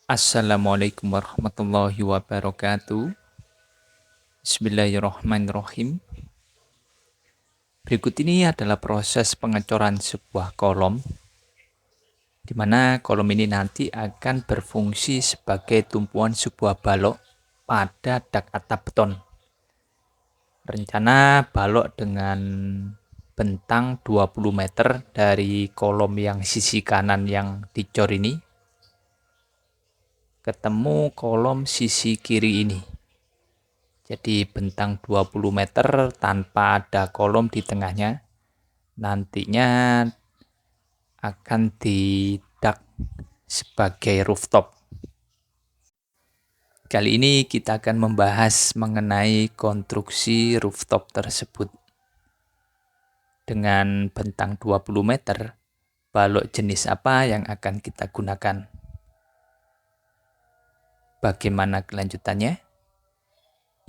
Assalamualaikum warahmatullahi wabarakatuh. Bismillahirrahmanirrahim. Berikut ini adalah proses pengecoran sebuah kolom, di mana kolom ini nanti akan berfungsi sebagai tumpuan sebuah balok pada dak atap beton. Rencana balok dengan bentang 20 meter dari kolom yang sisi kanan yang dicor ini ketemu kolom sisi kiri ini. Jadi bentang 20 meter tanpa ada kolom di tengahnya, nantinya akan didak sebagai rooftop. Kali ini kita akan membahas mengenai konstruksi rooftop tersebut. Dengan bentang 20 meter, balok jenis apa yang akan kita gunakan? Bagaimana kelanjutannya?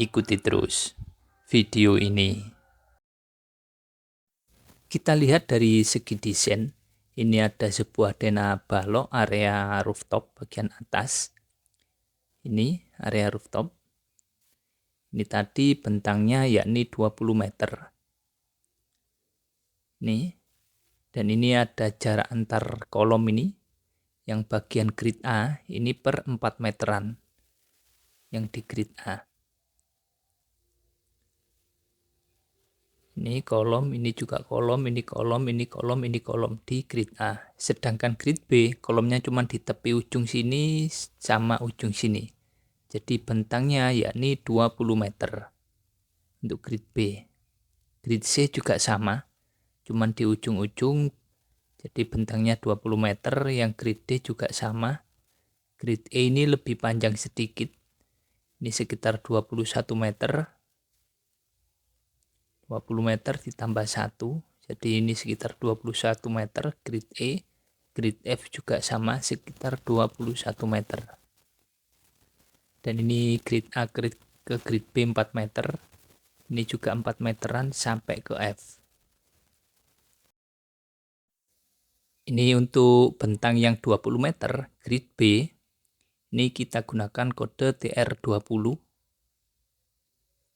Ikuti terus video ini. Kita lihat dari segi desain. Ini ada sebuah denah balok area rooftop bagian atas. Ini area rooftop. Ini tadi bentangnya yakni 20 meter. Nih. Dan ini ada jarak antar kolom ini. Yang bagian grid A ini per 4 meteran. Yang di grid A. Ini kolom, ini juga kolom, ini kolom, ini kolom, ini kolom di grid A. Sedangkan grid B, kolomnya cuma di tepi ujung sini sama ujung sini. Jadi bentangnya yakni 20 meter untuk grid B. Grid C juga sama, cuma di ujung-ujung. Jadi bentangnya 20 meter, yang grid D juga sama. Grid E ini lebih panjang sedikit. Ini sekitar 21 meter. 20 meter ditambah 1, jadi ini sekitar 21 meter grid E. Grid F juga sama, sekitar 21 meter. Dan ini grid A ke grid B 4 meter. Ini juga 4 meteran sampai ke F. Ini untuk bentang yang 20 meter, grid B. Ini kita gunakan kode TR20.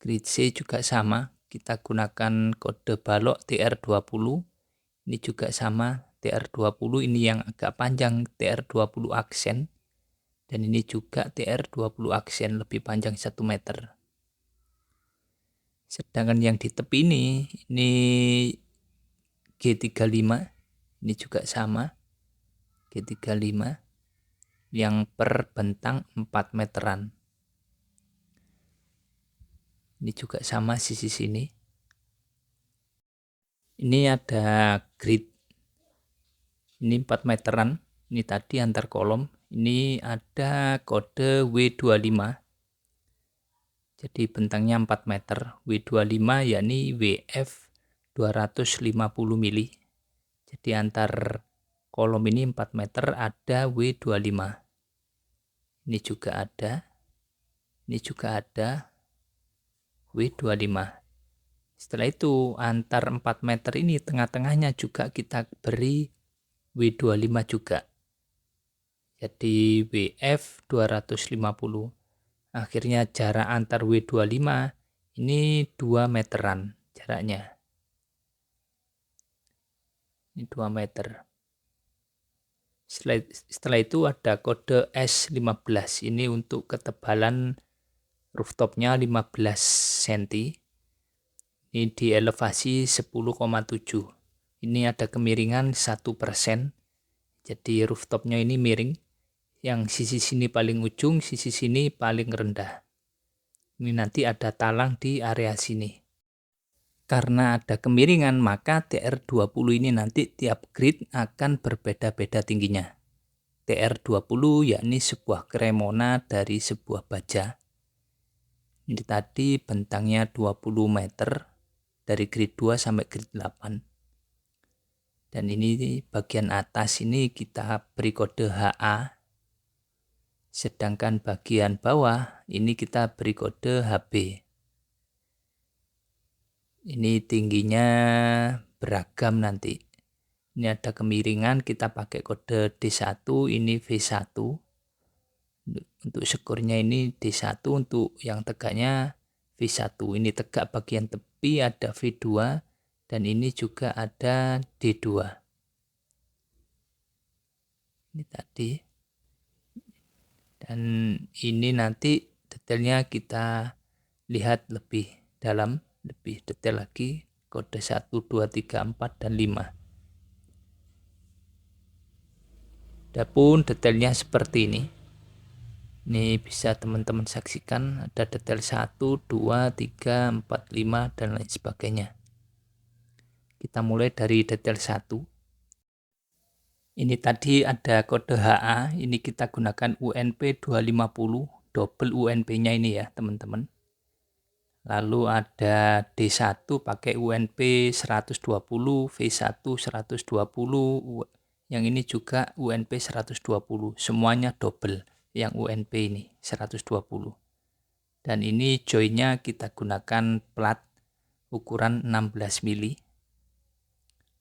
Grid C juga sama, kita gunakan kode balok TR20. Ini juga sama, TR20. Ini yang agak panjang, TR20 aksen. Dan ini juga TR20 aksen, lebih panjang 1 meter. Sedangkan yang di tepi ini G35. Ini juga sama, G35. Yang per bentang 4 meteran. Ini juga sama sisi sini. Ini ada grid. Ini 4 meteran. Ini tadi antar kolom. Ini ada kode W25. Jadi bentangnya 4 meter. W25 yakni WF 250 mili. Jadi antar kolom ini 4 meter ada W25. Ini juga ada. Ini juga ada W25. Setelah itu antar 4 meter ini tengah-tengahnya juga kita beri W25 juga. Jadi WF 250. Akhirnya jarak antar W25 ini 2 meteran jaraknya. Ini 2 meter. Setelah itu ada kode S15. Ini untuk ketebalan rooftopnya 15 cm. Ini di elevasi 10,7. Ini ada kemiringan 1%. Jadi rooftopnya ini miring. Yang sisi sini paling ujung, sisi sini paling rendah. Ini nanti ada talang di area sini. Karena ada kemiringan, maka TR20 ini nanti tiap grid akan berbeda-beda tingginya. TR20 yakni sebuah kremona dari sebuah baja. Ini tadi bentangnya 20 meter dari grid 2 sampai grid 8. Dan ini bagian atas ini kita beri kode HA. Sedangkan bagian bawah ini kita beri kode HB. Ini tingginya beragam nanti. Ini ada kemiringan, kita pakai kode D1, ini V1. Untuk skornya ini D1, untuk yang tegaknya V1. Ini tegak bagian tepi ada V2 dan ini juga ada D2. Ini tadi. Dan ini nanti detailnya kita lihat lebih dalam, lebih detail lagi, kode 1, 2, 3, 4, dan 5. Adapun detailnya seperti ini. Ini bisa teman-teman saksikan, ada detail 1, 2, 3, 4, 5, dan lain sebagainya. Kita mulai dari detail 1. Ini tadi ada kode HA, ini kita gunakan UNP 250, double UNP-nya ini ya teman-teman. Lalu ada D1 pakai UNP 120, V1 120, yang ini juga UNP 120, semuanya double yang UNP ini 120. Dan ini joinnya kita gunakan plat ukuran 16 mili.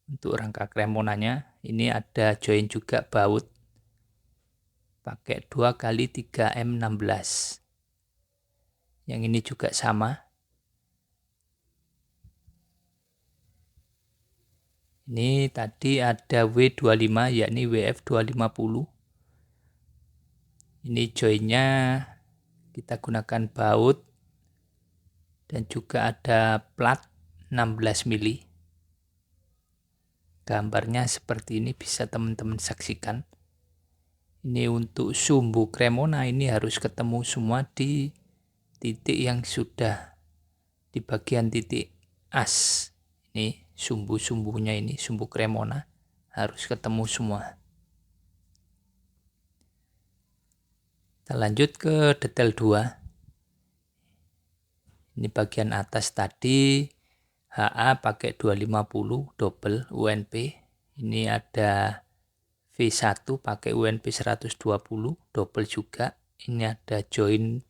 Untuk rangka kremonanya ini ada join juga baut pakai 2x3M16. Yang ini juga sama. Ini tadi ada W25 yakni WF250. Ini joinnya kita gunakan baut dan juga ada plat 16 mili. Gambarnya seperti ini, bisa teman-teman saksikan. Ini untuk sumbu Cremona ini harus ketemu semua di titik yang sudah di bagian titik as. Ini sumbu-sumbunya, ini sumbu Cremona harus ketemu semua. Kita lanjut ke detail 2. Ini bagian atas tadi HA pakai 250 double UNP. Ini ada V1 pakai UNP 120 double juga. Ini ada join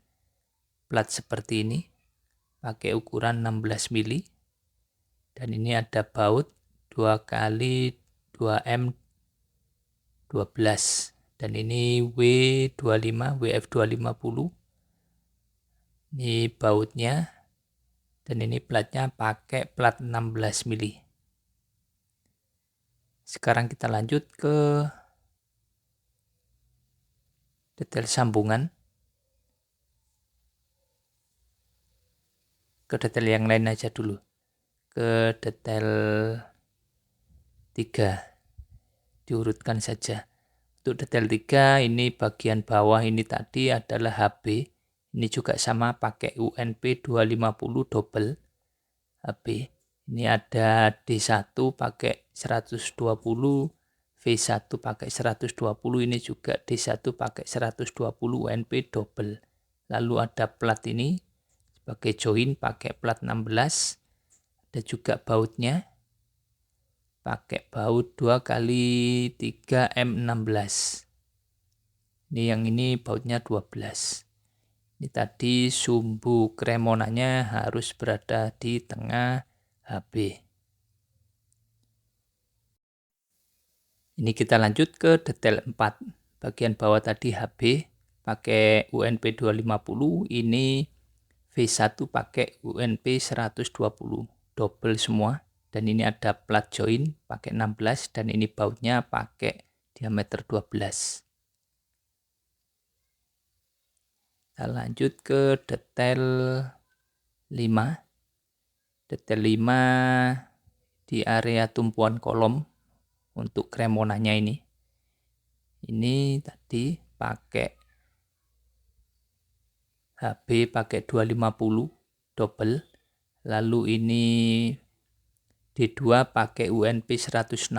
plat seperti ini pakai ukuran 16 mili. Dan ini ada baut 2x2M 12. Dan ini W25 WF250. Ini bautnya. Dan ini platnya pakai plat 16 mili. Sekarang kita lanjut ke detail sambungan. Ke detail yang lain aja dulu. Ke detail 3. Diurutkan saja. Untuk detail 3 ini bagian bawah ini tadi adalah HB. Ini juga sama pakai UNP 250 double HB. Ini ada D1 pakai 120, V1 pakai 120, ini juga D1 pakai 120 UNP double. Lalu ada plat ini sebagai join pakai plat 16. Ada juga bautnya pakai baut 2x3M16. Ini yang ini bautnya 12. Ini tadi sumbu Cremonanya harus berada di tengah HB. Ini kita lanjut ke detail 4. Bagian bawah tadi HB pakai UNP 250, ini V1 pakai UNP 120 double semua. Dan ini ada plat join pakai 16 dan ini bautnya pakai diameter 12. Kita lanjut ke detail 5. Detail 5 di area tumpuan kolom untuk Cremonanya ini. Ini tadi pakai HB pakai 250 double. Lalu ini D2 pakai UNP 160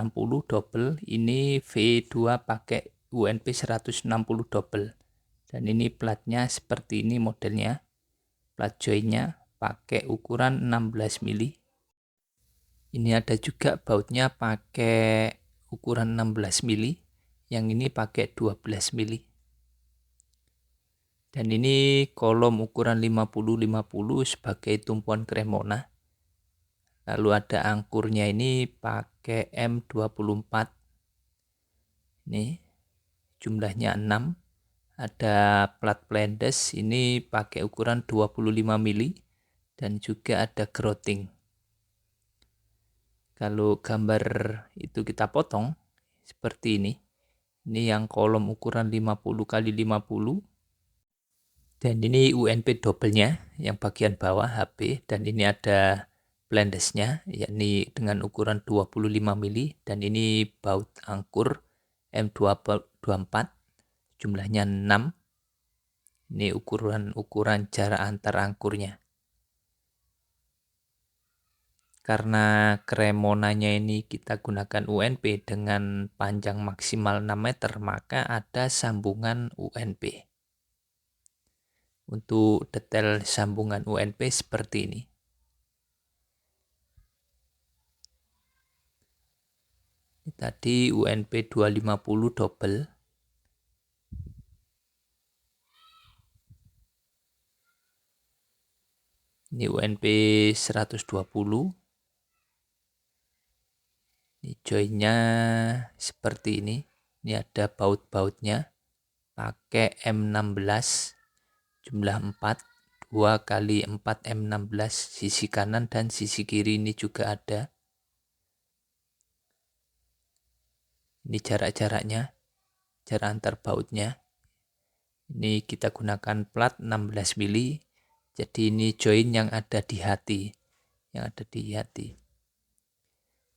double. Ini V2 pakai UNP 160 double. Dan ini platnya seperti ini modelnya. Plat joinnya pakai ukuran 16 mili. Ini ada juga bautnya pakai ukuran 16 mili. Yang ini pakai 12 mili. Dan ini kolom ukuran 50-50 sebagai tumpuan Cremona. Lalu ada angkurnya ini pakai M24. Ini jumlahnya 6. Ada plat Plendes, ini pakai ukuran 25 mili dan juga ada grouting. Kalau gambar itu kita potong seperti ini. Ini yang kolom ukuran 50 kali 50. Dan ini UNP double-nya yang bagian bawah HB, dan ini ada Blendesnya yakni dengan ukuran 25 mili, dan ini baut angkur M224 jumlahnya 6. Ini ukuran jarak antar angkurnya. Karena kremonanya ini kita gunakan UNP dengan panjang maksimal 6 meter, maka ada sambungan UNP. Untuk detail sambungan UNP seperti ini. Ini tadi UNP 250 double. Ini UNP 120. Ini joinnya seperti ini. Ini ada baut-bautnya. Pakai M16 jumlah 4. 2 kali 4 M16 sisi kanan dan sisi kiri ini juga ada. Ini jarak-jaraknya, jarak antar bautnya. Ini kita gunakan plat 16 mili. Jadi ini join yang ada di hati,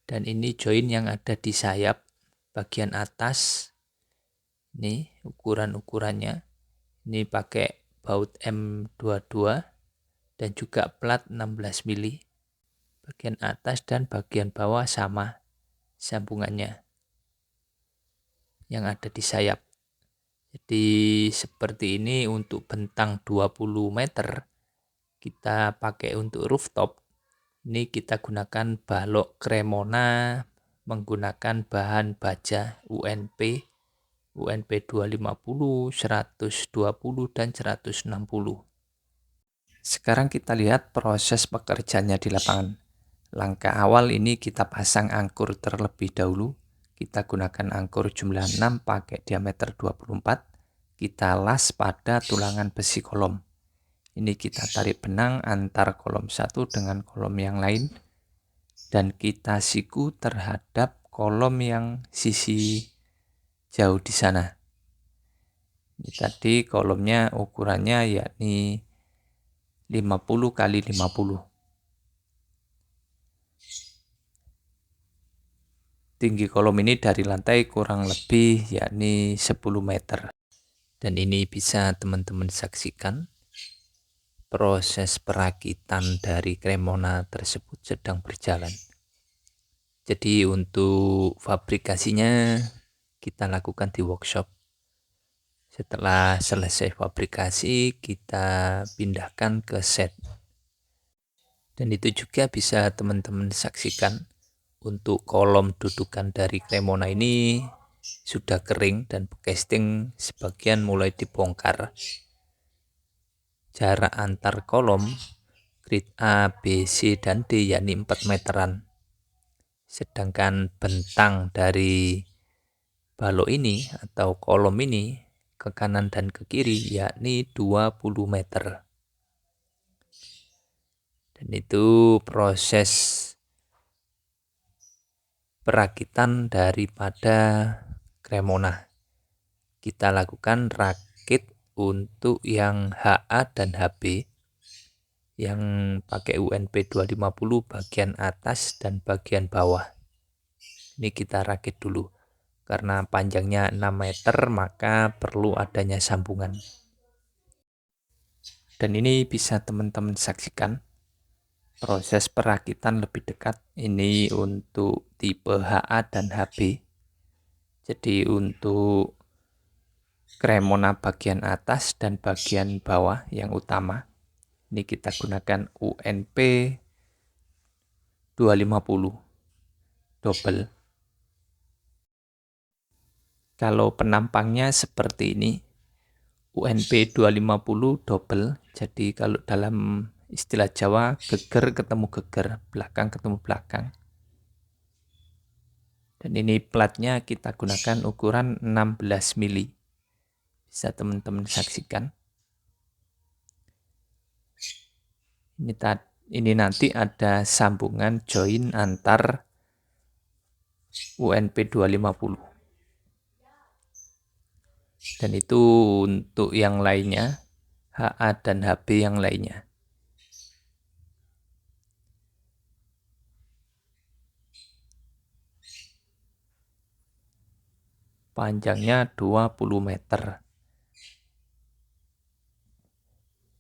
Dan ini join yang ada di sayap bagian atas. Ini ukuran-ukurannya. Ini pakai baut M22 dan juga plat 16 mili. Bagian atas dan bagian bawah sama sambungannya yang ada di sayap. Jadi seperti ini untuk bentang 20 meter. Kita pakai untuk rooftop. Ini kita gunakan balok Cremona menggunakan bahan baja UNP 250, 120 dan 160. Sekarang kita lihat proses pekerjaannya di lapangan. Langkah awal ini kita pasang angkur terlebih dahulu. Kita gunakan angkur jumlah 6 pakai diameter 24. Kita las pada tulangan besi kolom. Ini kita tarik benang antar kolom satu dengan kolom yang lain. Dan kita siku terhadap kolom yang sisi jauh di sana. Ini tadi kolomnya ukurannya yakni 50 kali 50. Tinggi kolom ini dari lantai kurang lebih yakni 10 meter. Dan ini bisa teman-teman saksikan. Proses perakitan dari Cremona tersebut sedang berjalan. Jadi untuk fabrikasinya kita lakukan di workshop. Setelah selesai fabrikasi kita pindahkan ke set. Dan itu juga bisa teman-teman saksikan. Untuk kolom dudukan dari Cremona ini sudah kering dan casting sebagian mulai dibongkar. Jarak antar kolom grade A, B, C, dan D yakni 4 meteran. Sedangkan bentang dari balok ini atau kolom ini ke kanan dan ke kiri yakni 20 meter. Dan itu proses perakitan daripada Cremona. Kita lakukan rakit untuk yang HA dan HB yang pakai UNP 250 bagian atas dan bagian bawah. Ini kita rakit dulu. Karena panjangnya 6 meter maka perlu adanya sambungan. Dan ini bisa teman-teman saksikan proses perakitan lebih dekat. Ini untuk tipe HA dan HB. Jadi untuk Cremona bagian atas dan bagian bawah yang utama. Ini kita gunakan UNP 250 double. Kalau penampangnya seperti ini, UNP 250 double. Jadi kalau dalam istilah Jawa, geger ketemu geger, belakang ketemu belakang. Dan ini platnya kita gunakan ukuran 16 mili. Bisa teman-teman saksikan. Ini nanti ada sambungan join antar UNP 250. Dan itu untuk yang lainnya, HA dan HB yang lainnya. Panjangnya 20 meter.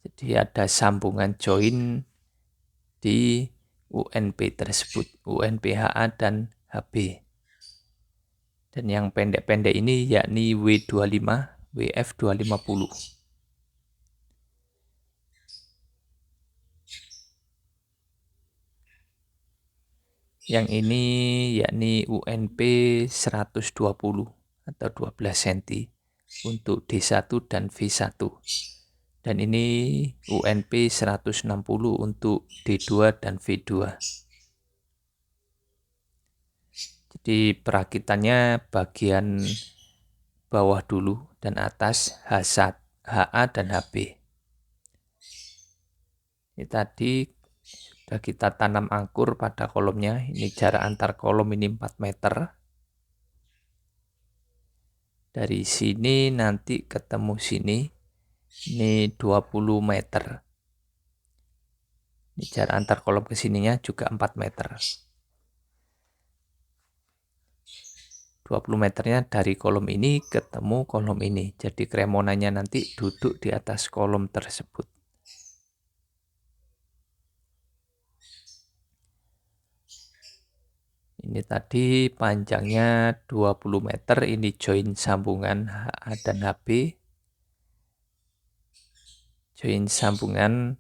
Jadi ada sambungan join di UNP tersebut, UNP HA dan HB. Dan yang pendek-pendek ini yakni W25, WF250. Yang ini yakni UNP 120 atau 12 cm untuk D1 dan V1. Dan ini UNP 160 untuk D2 dan V2. Jadi perakitannya bagian bawah dulu dan atas H1, HA dan HB. Ini tadi sudah kita tanam angkur pada kolomnya. Ini jarak antar kolom ini 4 meter. Dari sini nanti ketemu sini, ini 20 meter. Ini jarak antar kolom ke sininya juga 4 meter. 20 meternya dari kolom ini ketemu kolom ini. Jadi kremonanya nanti duduk di atas kolom tersebut. Ini tadi panjangnya 20 meter, ini join sambungan HA dan HB. Join sambungan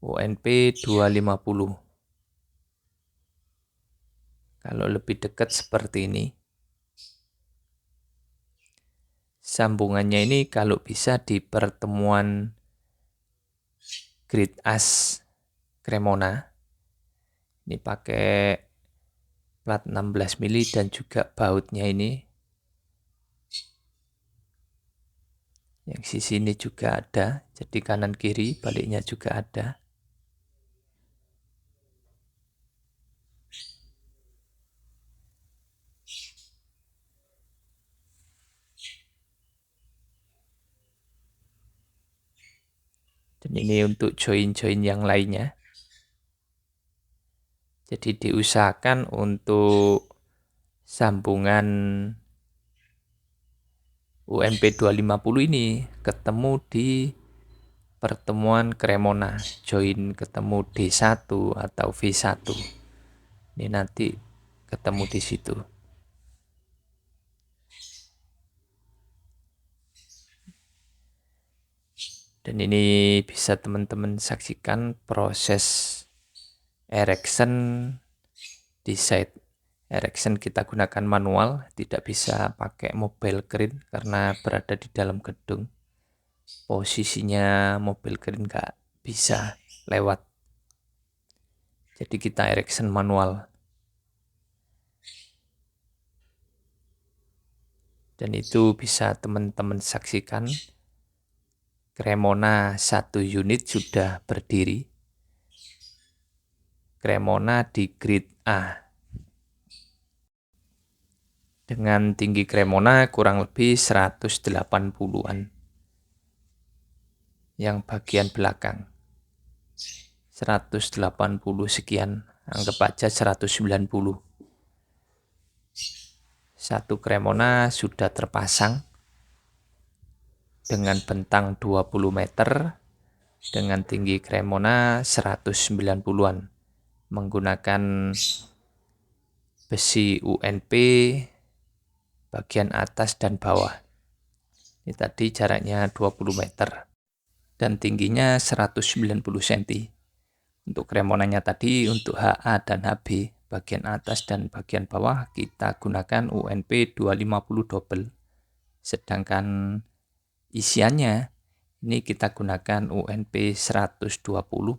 UNP 250. Kalau lebih dekat seperti ini. Sambungannya ini kalau bisa di pertemuan grid as Cremona. Ini pakai plat 16 mili dan juga bautnya ini. Yang sisi ini juga ada, jadi kanan kiri baliknya juga ada. Dan ini untuk join-join yang lainnya. Jadi diusahakan untuk sambungan UNP 250 ini ketemu di pertemuan Cremona, join ketemu D1 atau V1. Ini nanti ketemu di situ. Dan ini bisa teman-teman saksikan proses erection di site. Erection kita gunakan manual, tidak bisa pakai mobile crane karena berada di dalam gedung. Posisinya mobile crane nggak bisa lewat. Jadi kita erection manual. Dan itu bisa teman-teman saksikan. Cremona 1 unit sudah berdiri. Cremona di grid A. Dengan tinggi Cremona kurang lebih 180-an. Yang bagian belakang. 180 sekian, anggap aja 190. Satu Cremona sudah terpasang dengan bentang 20 meter dengan tinggi Cremona 190-an menggunakan besi UNP bagian atas dan bawah. Ini tadi jaraknya 20 meter dan tingginya 190 cm. Untuk Cremonanya tadi untuk HA dan HB bagian atas dan bagian bawah kita gunakan UNP 250 double. Sedangkan isiannya ini kita gunakan UNP 120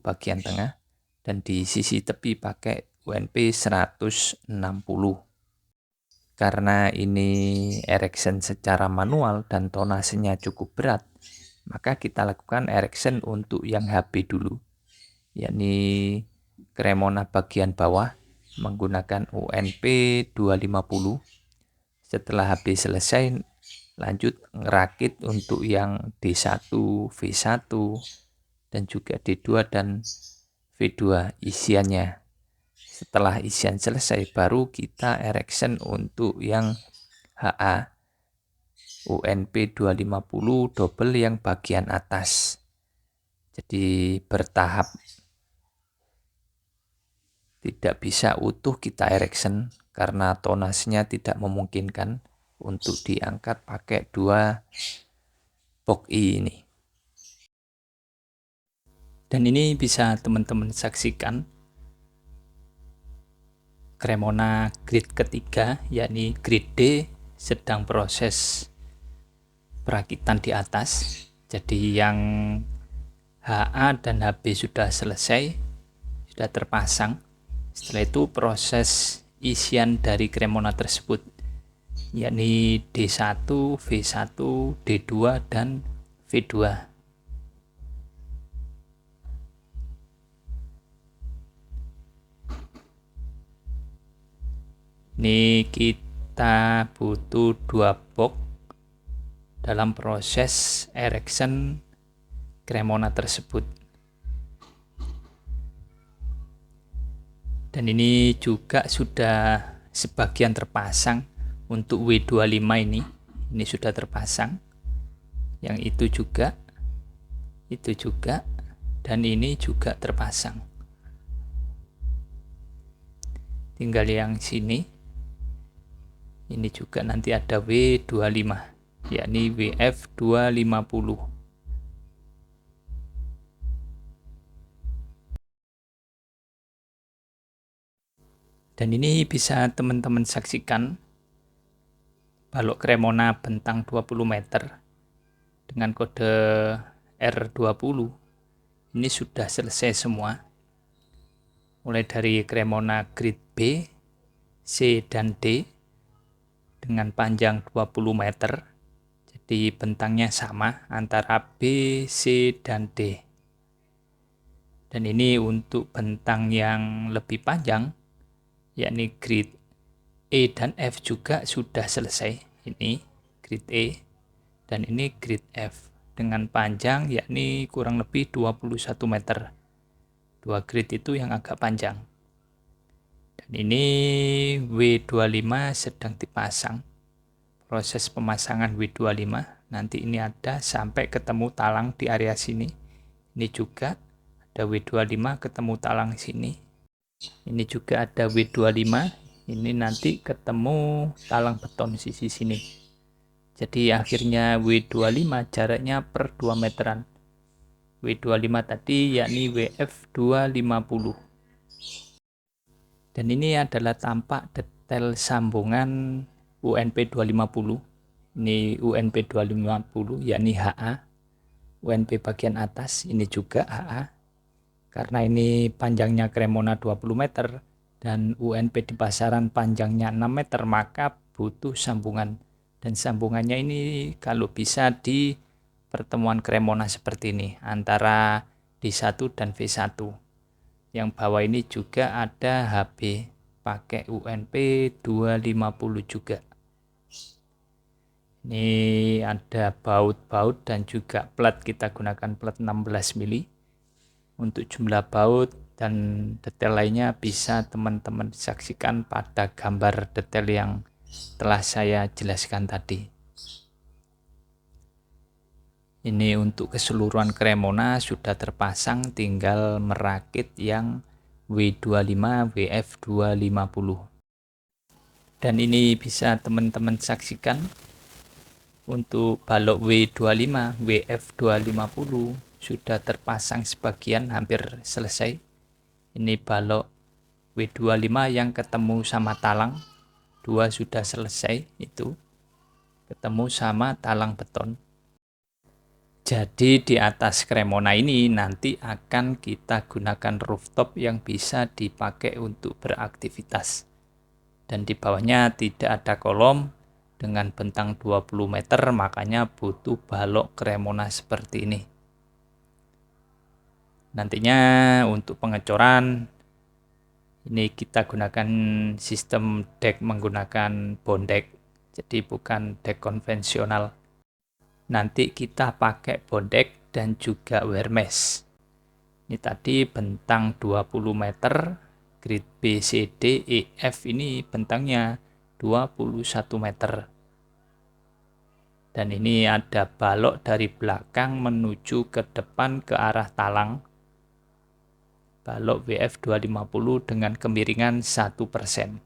bagian tengah dan di sisi tepi pakai UNP 160. Karena ini erection secara manual dan tonasenya cukup berat, maka kita lakukan erection untuk yang HB dulu, yakni Cremona bagian bawah menggunakan UNP 250. Setelah HB selesai, lanjut ngerakit untuk yang D1, V1, dan juga D2 dan V2 isiannya. Setelah isian selesai, baru kita erection untuk yang HA UNP 250 double yang bagian atas. Jadi bertahap, tidak bisa utuh kita erection karena tonasenya tidak memungkinkan untuk diangkat pakai 2 box ini. Dan ini bisa teman-teman saksikan Cremona grade ketiga, yakni grade D, sedang proses perakitan di atas. Jadi yang HA dan HB sudah selesai, sudah terpasang. Setelah itu proses isian dari Cremona tersebut, yakni D1, V1, D2, dan V2. Ini kita butuh 2 box dalam proses erection Cremona tersebut. Dan ini juga sudah sebagian terpasang untuk W25 ini sudah terpasang. Yang itu juga, dan ini juga terpasang. Tinggal yang sini. Ini juga nanti ada W25, yakni WF 250. Dan ini bisa teman-teman saksikan balok Cremona bentang 20 meter dengan kode R20. Ini sudah selesai semua. Mulai dari Cremona grade B, C, dan D dengan panjang 20 meter. Jadi bentangnya sama antara B, C, dan D. Dan ini untuk bentang yang lebih panjang, yakni grade E dan F juga sudah selesai. Ini grade E dan ini grade F dengan panjang yakni kurang lebih 21 meter. 2 grade itu yang agak panjang. Dan ini W25 sedang dipasang. Proses pemasangan W25 nanti ini ada sampai ketemu talang di area sini. Ini juga ada W25 ketemu talang sini. Ini juga ada W25. Ini nanti ketemu talang beton sisi sini. Jadi akhirnya W25 jaraknya per 2 meteran. W25 tadi yakni WF 250. Dan ini adalah tampak detail sambungan UNP 250. Ini UNP 250 yakni HA. UNP bagian atas ini juga HA. Karena ini panjangnya Cremona 20 meter dan UNP di pasaran panjangnya 6 meter, maka butuh sambungan. Dan sambungannya ini kalau bisa di pertemuan Cremona seperti ini antara D1 dan V1. Yang bawah ini juga ada HB pakai UNP 250 juga. Ini ada baut-baut dan juga plat, kita gunakan plat 16 mili. Untuk jumlah baut dan detail lainnya bisa teman-teman saksikan pada gambar detail yang telah saya jelaskan tadi. Ini untuk keseluruhan Cremona sudah terpasang, tinggal merakit yang W25 WF 250. Dan ini bisa teman-teman saksikan untuk balok W25 WF 250 sudah terpasang sebagian, hampir selesai. Ini balok W25 yang ketemu sama talang, 2 sudah selesai, itu ketemu sama talang beton. Jadi di atas Cremona ini nanti akan kita gunakan rooftop yang bisa dipakai untuk beraktivitas. dan di bawahnya tidak ada kolom dengan bentang 20 meter, makanya butuh balok Cremona seperti ini. Nantinya untuk pengecoran ini kita gunakan sistem deck menggunakan bondek, jadi bukan deck konvensional. Nanti kita pakai bondek dan juga wear mesh. Ini tadi bentang 20 meter, grid B, C, D, E, F ini bentangnya 21 meter. Dan ini ada balok dari belakang menuju ke depan ke arah talang. Balok WF 250 dengan kemiringan 1%.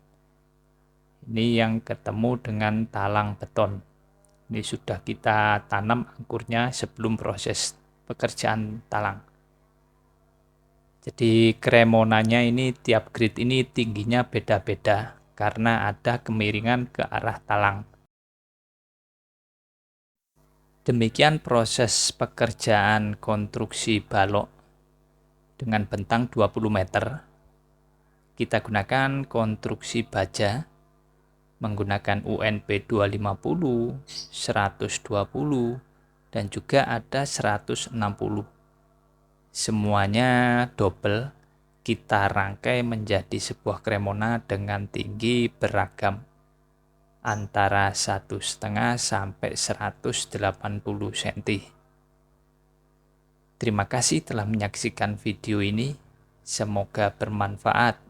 Ini yang ketemu dengan talang beton. Ini sudah kita tanam angkurnya sebelum proses pekerjaan talang. Jadi Cremonanya ini tiap grid ini tingginya beda-beda karena ada kemiringan ke arah talang. Demikian proses pekerjaan konstruksi balok dengan bentang 20 meter. Kita gunakan konstruksi baja menggunakan UNP 250, 120, dan juga ada 160. Semuanya double kita rangkai menjadi sebuah Cremona dengan tinggi beragam antara 1,5 sampai 180 cm. Terima kasih telah menyaksikan video ini. Semoga bermanfaat.